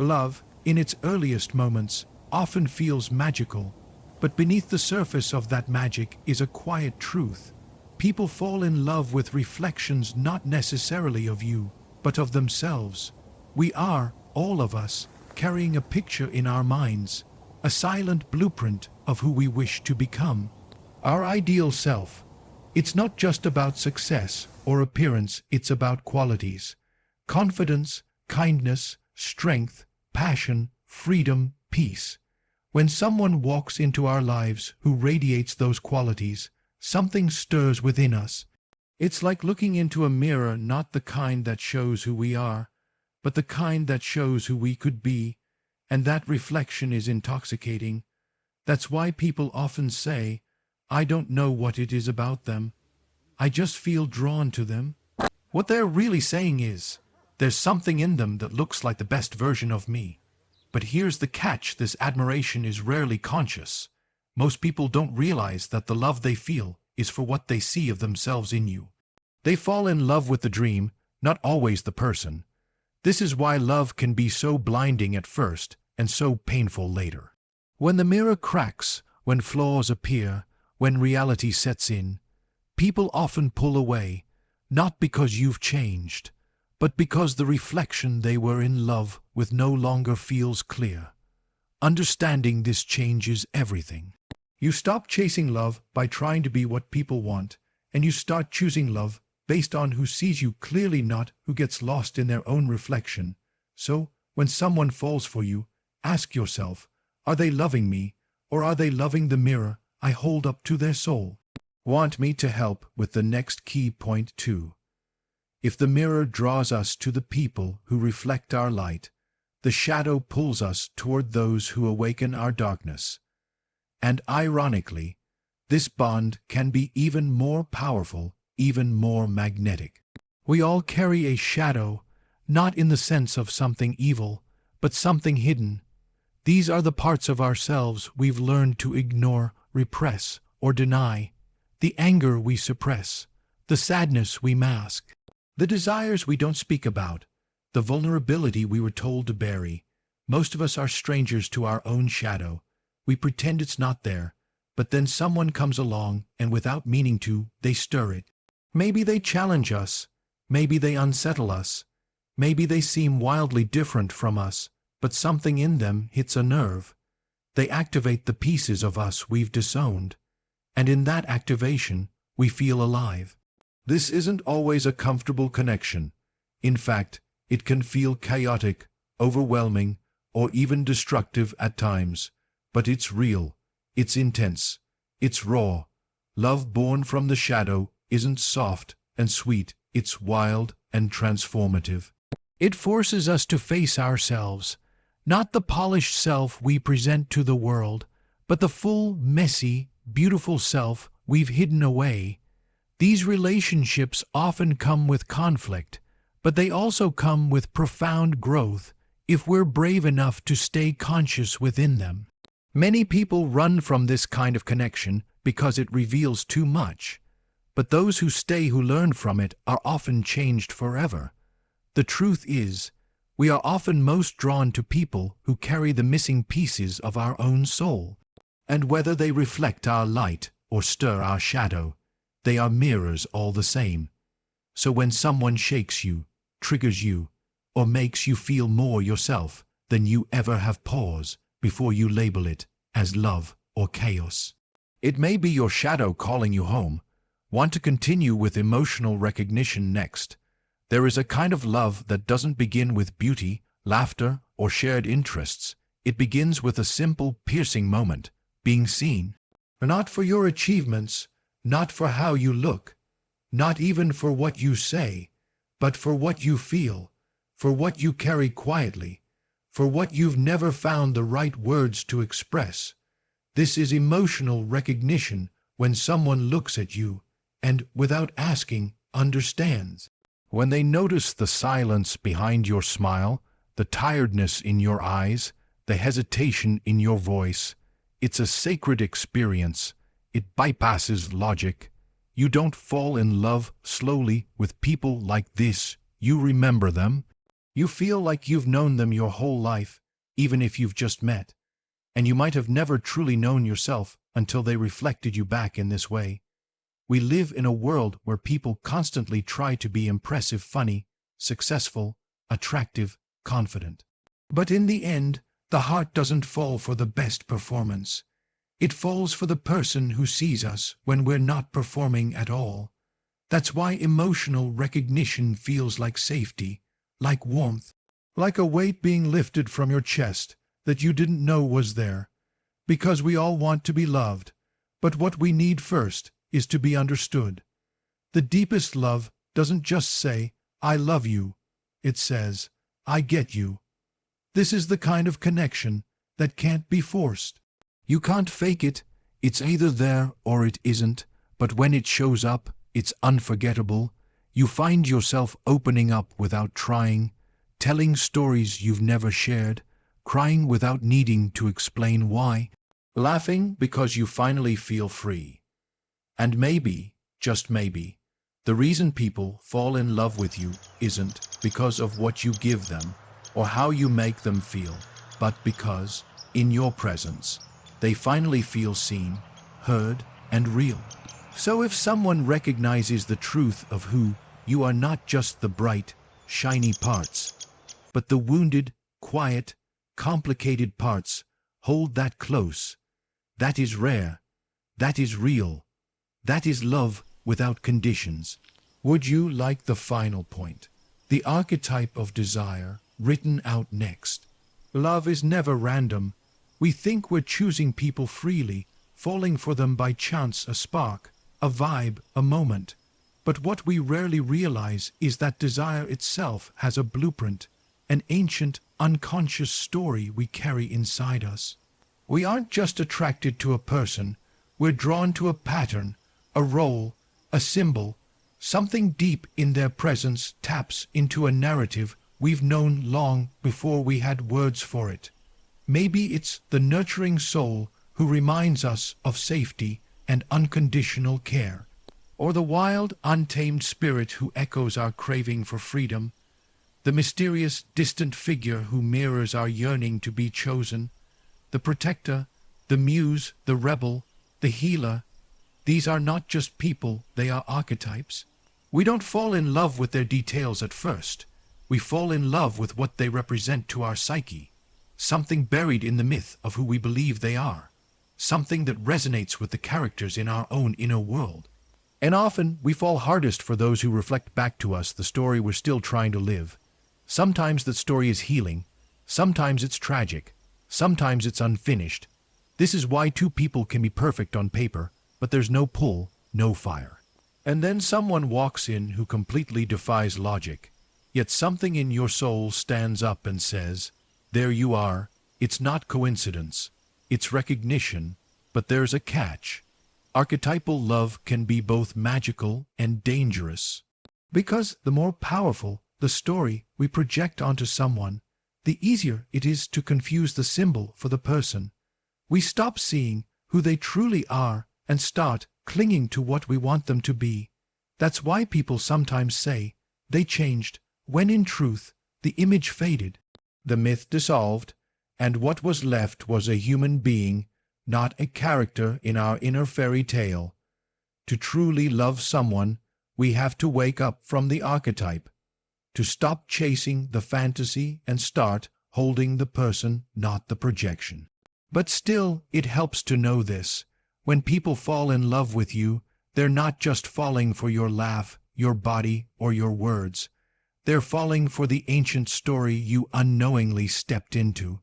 Love, in its earliest moments, often feels magical, but beneath the surface of that magic is a quiet truth. People fall in love with reflections not necessarily of you, but of themselves. We are, all of us, carrying a picture in our minds, a silent blueprint of who we wish to become. Our ideal self. It's not just about success or appearance, it's about qualities. Confidence, kindness, strength, passion, freedom, peace. When someone walks into our lives who radiates those qualities, something stirs within us. It's like looking into a mirror, not the kind that shows who we are, but the kind that shows who we could be, and that reflection is intoxicating. That's why people often say, "I don't know what it is about them. I just feel drawn to them." What they're really saying is, there's something in them that looks like the best version of me. But here's the catch: this admiration is rarely conscious. Most people don't realize that the love they feel is for what they see of themselves in you. They fall in love with the dream, not always the person. This is why love can be so blinding at first and so painful later. When the mirror cracks, when flaws appear, when reality sets in, people often pull away, not because you've changed, but because the reflection they were in love with no longer feels clear. Understanding this changes everything. You stop chasing love by trying to be what people want, and you start choosing love based on who sees you clearly, not who gets lost in their own reflection. So, when someone falls for you, ask yourself, are they loving me, or are they loving the mirror I hold up to their soul? Want me to help with the next key point too? If the mirror draws us to the people who reflect our light, the shadow pulls us toward those who awaken our darkness. And ironically, this bond can be even more powerful, even more magnetic. We all carry a shadow, not in the sense of something evil, but something hidden. These are the parts of ourselves we've learned to ignore, repress, or deny. The anger we suppress, the sadness we mask, the desires we don't speak about, the vulnerability we were told to bury. Most of us are strangers to our own shadow. We pretend it's not there, but then someone comes along and without meaning to, they stir it. Maybe they challenge us, maybe they unsettle us, maybe they seem wildly different from us, but something in them hits a nerve. They activate the pieces of us we've disowned, and in that activation, we feel alive. This isn't always a comfortable connection. In fact, it can feel chaotic, overwhelming, or even destructive at times. But it's real, it's intense, it's raw. Love born from the shadow isn't soft and sweet, it's wild and transformative. It forces us to face ourselves, not the polished self we present to the world, but the full, messy, beautiful self we've hidden away. These relationships often come with conflict, but they also come with profound growth if we're brave enough to stay conscious within them. Many people run from this kind of connection because it reveals too much, but those who stay, who learn from it, are often changed forever. The truth is, we are often most drawn to people who carry the missing pieces of our own soul, and whether they reflect our light or stir our shadow, they are mirrors all the same. So when someone shakes you, triggers you, or makes you feel more yourself than you ever have, pause before you label it as love or chaos. It may be your shadow calling you home. Want to continue with emotional recognition next? There is a kind of love that doesn't begin with beauty, laughter, or shared interests. It begins with a simple, piercing moment, being seen. Not for your achievements, not for how you look, not even for what you say, but for what you feel, for what you carry quietly, for what you've never found the right words to express. This is emotional recognition, when someone looks at you and, without asking, understands. When they notice the silence behind your smile, the tiredness in your eyes, the hesitation in your voice, it's a sacred experience. It bypasses logic. You don't fall in love slowly with people like this. You remember them. You feel like you've known them your whole life, even if you've just met. And you might have never truly known yourself until they reflected you back in this way. We live in a world where people constantly try to be impressive, funny, successful, attractive, confident. But in the end, the heart doesn't fall for the best performance. It falls for the person who sees us when we're not performing at all. That's why emotional recognition feels like safety, like warmth, like a weight being lifted from your chest that you didn't know was there. Because we all want to be loved, but what we need first is to be understood. The deepest love doesn't just say, "I love you." It says, "I get you." This is the kind of connection that can't be forced. You can't fake it. It's either there or it isn't, but when it shows up, it's unforgettable. You find yourself opening up without trying, telling stories you've never shared, crying without needing to explain why, laughing because you finally feel free. And maybe, just maybe, the reason people fall in love with you isn't because of what you give them or how you make them feel, but because, in your presence, they finally feel seen, heard, and real. So if someone recognizes the truth of who you are, not just the bright, shiny parts, but the wounded, quiet, complicated parts, hold that close. That is rare. That is real. That is love without conditions. Would you like the final point? The archetype of desire, written out next. Love is never random. We think we're choosing people freely, falling for them by chance, a spark, a vibe, a moment. But what we rarely realize is that desire itself has a blueprint, an ancient, unconscious story we carry inside us. We aren't just attracted to a person, we're drawn to a pattern, a role, a symbol. Something deep in their presence taps into a narrative we've known long before we had words for it. Maybe it's the nurturing soul who reminds us of safety and unconditional care, or the wild, untamed spirit who echoes our craving for freedom, the mysterious, distant figure who mirrors our yearning to be chosen, the protector, the muse, the rebel, the healer. These are not just people, they are archetypes. We don't fall in love with their details at first. We fall in love with what they represent to our psyche, something buried in the myth of who we believe they are, something that resonates with the characters in our own inner world. And often we fall hardest for those who reflect back to us the story we're still trying to live. Sometimes that story is healing, sometimes it's tragic, sometimes it's unfinished. This is why two people can be perfect on paper, but there's no pull, no fire. And then someone walks in who completely defies logic, yet something in your soul stands up and says, "There you are, it's not coincidence, it's recognition," but there's a catch. Archetypal love can be both magical and dangerous. Because the more powerful the story we project onto someone, the easier it is to confuse the symbol for the person. We stop seeing who they truly are and start clinging to what we want them to be. That's why people sometimes say they changed, when in truth the image faded, the myth dissolved, and what was left was a human being, not a character in our inner fairy tale. To truly love someone, we have to wake up from the archetype, to stop chasing the fantasy and start holding the person, not the projection. But still, it helps to know this. When people fall in love with you, they're not just falling for your laugh, your body, or your words. They're falling for the ancient story you unknowingly stepped into,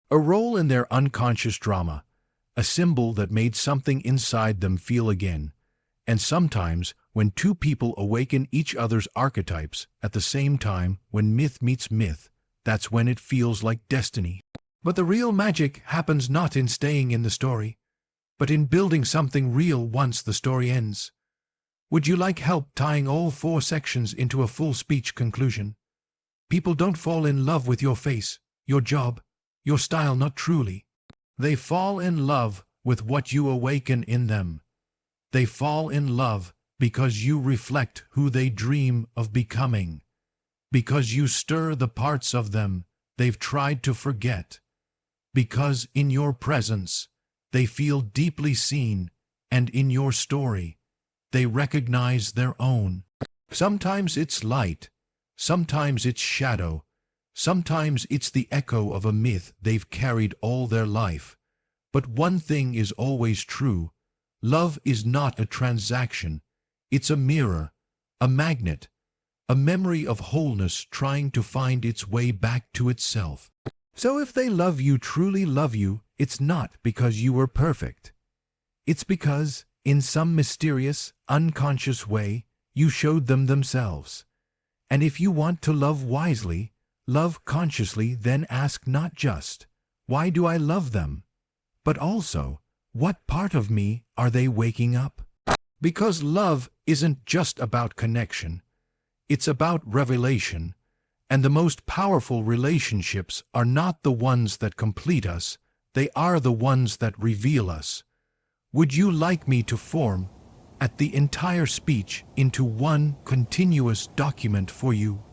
a role in their unconscious drama, a symbol that made something inside them feel again. And sometimes, when two people awaken each other's archetypes at the same time, when myth meets myth, that's when it feels like destiny. But the real magic happens not in staying in the story, but in building something real once the story ends. Would you like help tying all 4 sections into a full speech conclusion? People don't fall in love with your face, your job, your style, not truly. They fall in love with what you awaken in them. They fall in love because you reflect who they dream of becoming. because you stir the parts of them they've tried to forget, because in your presence they feel deeply seen, and in your story they recognize their own. Sometimes it's light, sometimes it's shadow, sometimes it's the echo of a myth they've carried all their life. But one thing is always true: love is not a transaction, it's a mirror, a magnet, a memory of wholeness trying to find its way back to itself. So if they love you, truly love you, it's not because you were perfect. It's because, in some mysterious, unconscious way, you showed them themselves. And if you want to love wisely, love consciously, then ask not just, why do I love them? But also, what part of me are they waking up? Because love isn't just about connection, it's about revelation, and the most powerful relationships are not the ones that complete us, they are the ones that reveal us. Would you like me to form, the entire speech into one continuous document for you?